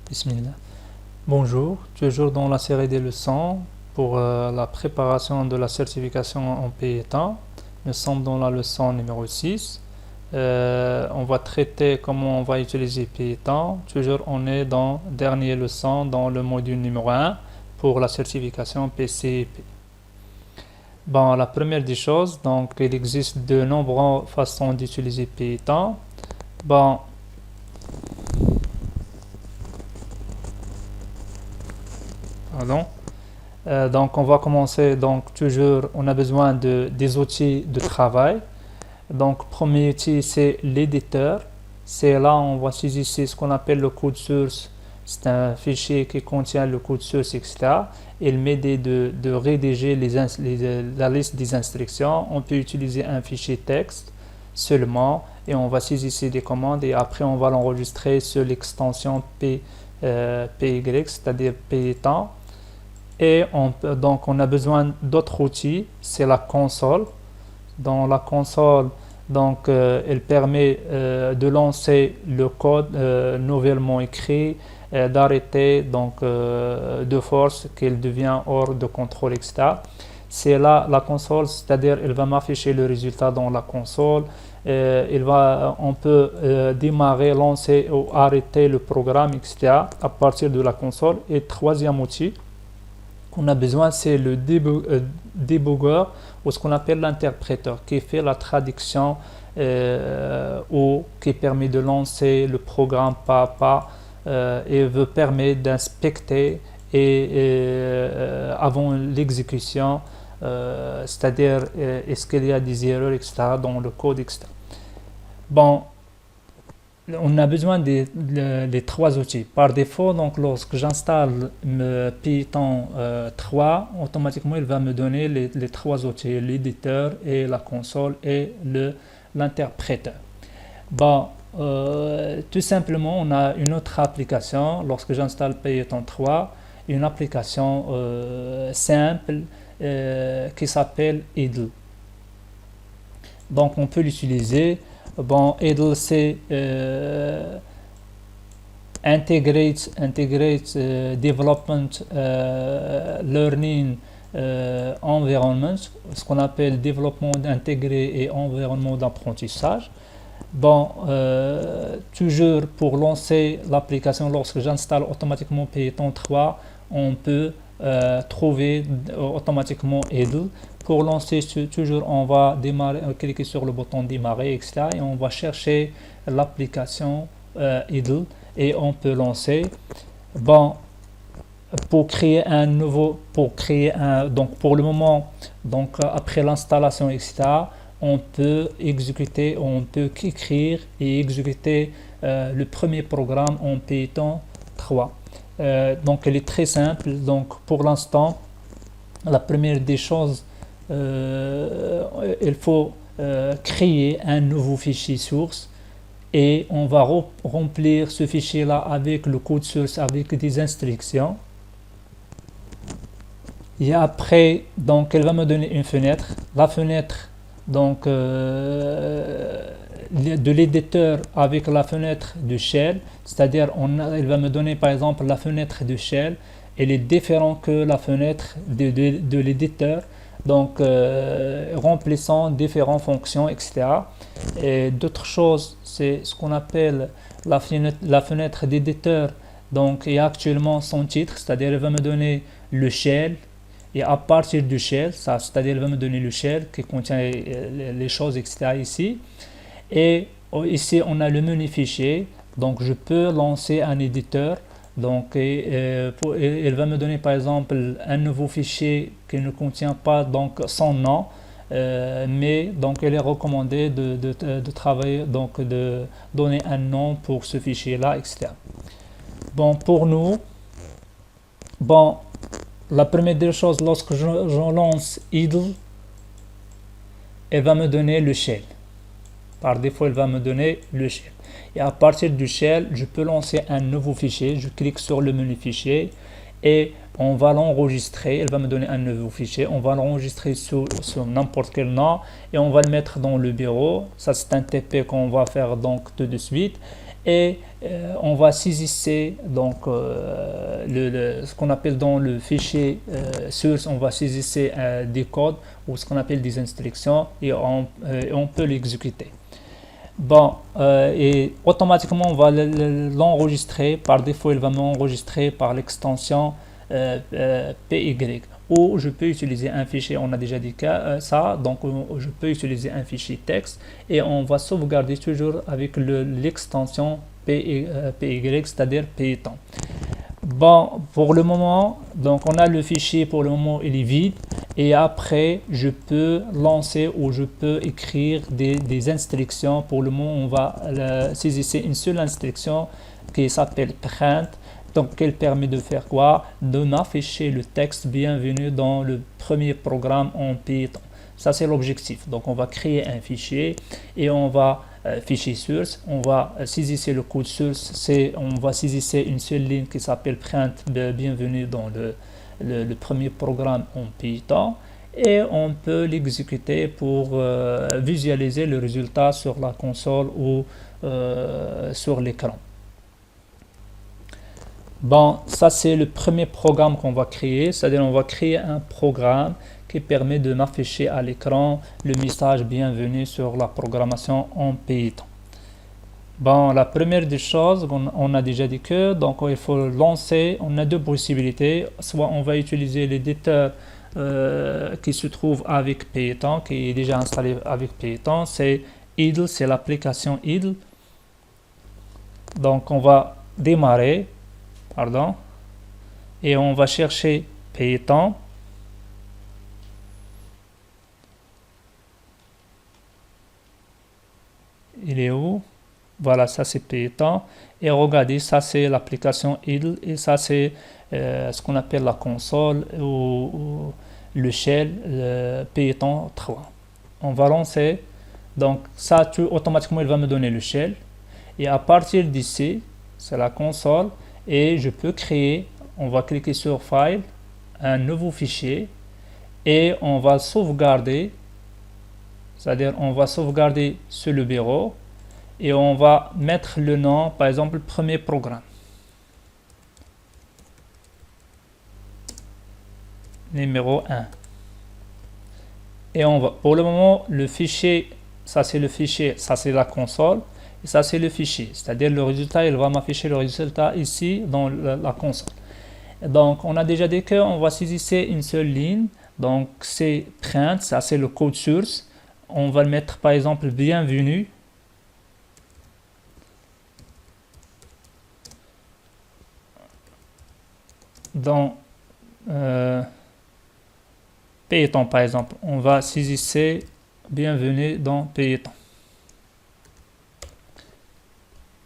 Bismillah. Bonjour, toujours dans la série des leçons pour la préparation de la certification en pays et temps. Nous sommes dans la leçon numéro 6. On va traiter comment on va utiliser pays et temps. Toujours on est dans la dernière leçon dans le module numéro 1 pour la certification PCP. Bon, la première des choses, donc il existe de nombreuses façons d'utiliser pays et temps. Bon, pardon. Donc on va commencer, donc toujours on a besoin des outils de travail. Donc premier outil c'est l'éditeur, c'est là on va saisir ce qu'on appelle le code source, c'est un fichier qui contient le code source, etc. Il m'aide de rédiger la liste des instructions. On peut utiliser un fichier texte seulement et on va saisir des commandes et après on va l'enregistrer sur l'extension PY, c'est-à-dire pays temps. Et donc on a besoin d'autres outils, c'est la console. Dans la console, donc elle permet de lancer le code nouvellement écrit, d'arrêter donc de force qu'il devient hors de contrôle, etc. C'est là la console, c'est-à-dire elle va m'afficher le résultat dans la console. On peut démarrer, lancer ou arrêter le programme, etc. à partir de la console. Et troisième outil qu'on a besoin, c'est le debugger ou ce qu'on appelle l'interpréteur qui fait la traduction ou qui permet de lancer le programme pas à pas et permet d'inspecter avant l'exécution, c'est-à-dire est-ce qu'il y a des erreurs, etc. dans le code, etc. Bon, on a besoin des trois outils. Par défaut, donc lorsque j'installe Python 3, automatiquement il va me donner les trois outils, l'éditeur et la console et l'interpréteur. Bon, tout simplement, on a une autre application. Lorsque j'installe Python 3, une application simple qui s'appelle Idle. Donc on peut l'utiliser. Bon, Idle c'est Integrate Development Learning Environment, ce qu'on appelle développement intégré et environnement d'apprentissage. Bon, toujours pour lancer l'application, lorsque j'installe automatiquement Python 3, on peut trouver automatiquement Idle. Pour lancer, toujours on va cliquer sur le bouton démarrer, etc. et on va chercher l'application Idle et on peut lancer. Bon, pour créer donc pour le moment, donc après l'installation, etc. on peut écrire et exécuter le premier programme en Python 3. Donc elle est très simple. Donc pour l'instant, la première des choses, il faut créer un nouveau fichier source et on va remplir ce fichier là avec le code source, avec des instructions. Et après, donc elle va me donner une fenêtre. La fenêtre donc de l'éditeur avec la fenêtre de shell, c'est-à-dire elle va me donner par exemple la fenêtre de shell, elle est différente que la fenêtre de l'éditeur, donc remplissant différentes fonctions, etc. Et d'autres choses, c'est ce qu'on appelle la fenêtre d'éditeur, donc et actuellement son titre, c'est-à-dire elle va me donner le shell. Et à partir du shell, c'est-à-dire elle va me donner le shell qui contient les choses, etc. ici. Et ici, on a le menu fichier. Donc, je peux lancer un éditeur. Donc, elle va me donner par exemple un nouveau fichier qui ne contient pas donc son nom. Mais donc, elle est recommandée de travailler, donc de donner un nom pour ce fichier-là, etc. Bon, pour nous, bon. La première des choses, lorsque je lance Idle, elle va me donner le shell. Par défaut, il va me donner le shell. Et à partir du shell, je peux lancer un nouveau fichier. Je clique sur le menu fichier et on va l'enregistrer. Elle va me donner un nouveau fichier. On va l'enregistrer sur n'importe quel nom et on va le mettre dans le bureau. Ça, c'est un TP qu'on va faire donc tout de suite. Et on va saisir donc ce qu'on appelle dans le fichier source, on va saisir des codes ou ce qu'on appelle des instructions et on peut l'exécuter. Bon, et automatiquement on va l'enregistrer. Par défaut, il va m'enregistrer par l'extension PY. Ou je peux utiliser un fichier, on a déjà dit ça, donc je peux utiliser un fichier texte et on va sauvegarder toujours avec l'extension PY, c'est-à-dire Python. Bon, pour le moment, donc on a le fichier, pour le moment il est vide et après je peux lancer ou je peux écrire des instructions. Pour le moment on va saisir une seule instruction qui s'appelle print. Donc, elle permet de faire quoi? De m'afficher le texte bienvenue dans le premier programme en Python. Ça, c'est l'objectif. Donc, on va créer un fichier et on va, fichier source, on va saisir le code source, on va saisir une seule ligne qui s'appelle print de bienvenue dans le premier programme en Python et on peut l'exécuter pour visualiser le résultat sur la console ou sur l'écran. Bon, ça c'est le premier programme qu'on va créer, c'est-à-dire on va créer un programme qui permet de m'afficher à l'écran le message bienvenue sur la programmation en Python. Bon, la première des choses, on a déjà dit que donc il faut lancer, on a deux possibilités, soit on va utiliser l'éditeur qui se trouve avec Python, qui est déjà installé avec Python, c'est idle, c'est l'application idle. Donc on va démarrer. Pardon, et on va chercher Python. Il est où? Voilà, ça c'est Python. Et regardez, ça c'est l'application idle et ça c'est ce qu'on appelle la console ou le shell Python 3. On va lancer. Donc ça, automatiquement, il va me donner le shell. Et à partir d'ici, c'est la console. Et je peux créer, on va cliquer sur File, un nouveau fichier et on va sauvegarder, c'est-à-dire on va sauvegarder sur le bureau et on va mettre le nom, par exemple, premier programme. Numéro 1. Et on va, pour le moment, le fichier, ça c'est le fichier, ça c'est la console. Et ça c'est le fichier, c'est-à-dire le résultat, il va m'afficher le résultat ici dans la console. Donc on a déjà dit qu'on va saisir une seule ligne, donc c'est print, ça c'est le code source. On va le mettre par exemple bienvenue. Dans Python par exemple, on va saisir bienvenue dans Python.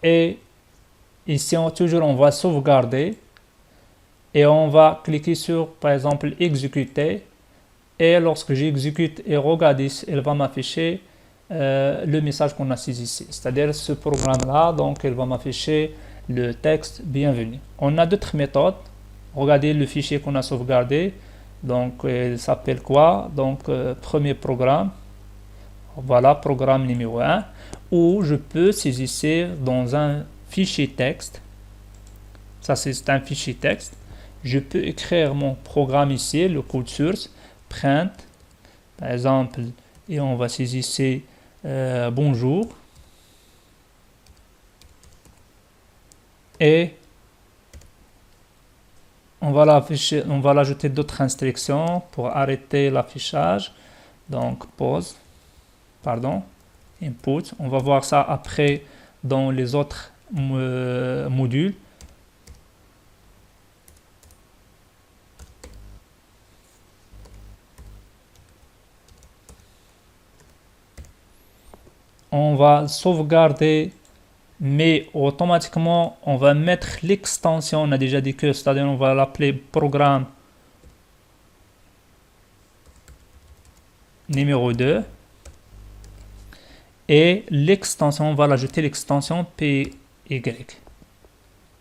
Et ici, toujours, on va sauvegarder et on va cliquer sur, par exemple, exécuter. Et lorsque j'exécute et regarde ici, elle va m'afficher le message qu'on a saisi ici. C'est-à-dire ce programme-là, donc, elle va m'afficher le texte bienvenue. On a d'autres méthodes. Regardez le fichier qu'on a sauvegardé. Donc, il s'appelle quoi? Donc, premier programme. Voilà, programme numéro 1. Ou je peux saisir dans un fichier texte. Ça, c'est un fichier texte. Je peux écrire mon programme ici, le code source, print, par exemple, et on va saisir bonjour. Et on va l'ajouter d'autres instructions pour arrêter l'affichage. Donc, pause, pardon. Input. On va voir ça après dans les autres modules. On va sauvegarder, mais automatiquement, on va mettre l'extension. On a déjà dit que, c'est-à-dire on va l'appeler programme numéro 2. Et l'extension, on va l'ajouter l'extension PY.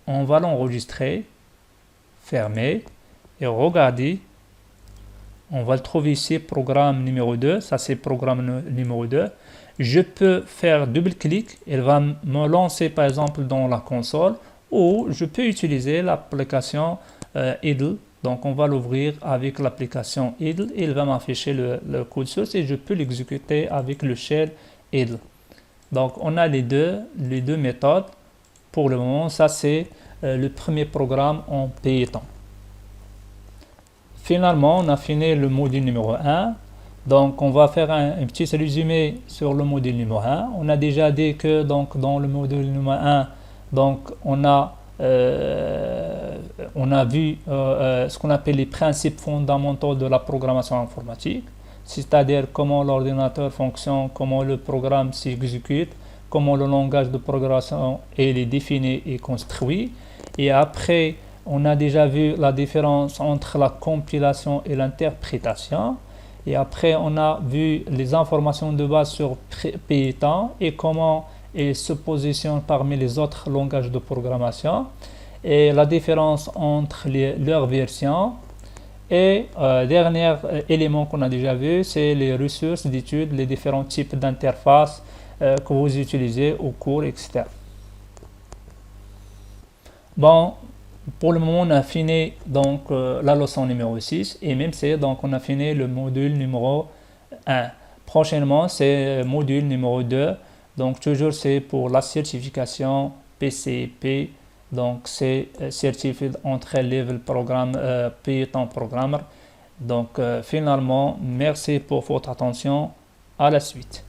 On va l'enregistrer, fermer et regarder. On va le trouver ici, programme numéro 2. Ça, c'est programme numéro 2. Je peux faire double-clic. Il va me lancer, par exemple, dans la console. Ou je peux utiliser l'application idle. Donc, on va l'ouvrir avec l'application idle. Il va m'afficher le code source et je peux l'exécuter avec le shell idle. Donc, on a les deux méthodes. Pour le moment, ça, c'est le premier programme en Python. Finalement, on a fini le module numéro 1. Donc, on va faire un petit résumé sur le module numéro 1. On a déjà dit que donc, dans le module numéro 1, donc, on a vu ce qu'on appelle les principes fondamentaux de la programmation informatique, c'est-à-dire comment l'ordinateur fonctionne, comment le programme s'exécute, comment le langage de programmation est défini et construit. Et après, on a déjà vu la différence entre la compilation et l'interprétation. Et après, on a vu les informations de base sur Python et comment il se positionne parmi les autres langages de programmation. Et la différence entre leurs versions. Et dernier élément qu'on a déjà vu, c'est les ressources d'études, les différents types d'interfaces que vous utilisez au cours, etc. Bon, pour le moment, on a fini donc la leçon numéro 6 et même c'est donc on a fini le module numéro 1. Prochainement, c'est module numéro 2. Donc toujours c'est pour la certification PCP. Donc c'est Certified Entry Level Programme Python Programmer. Donc finalement, merci pour votre attention. À la suite.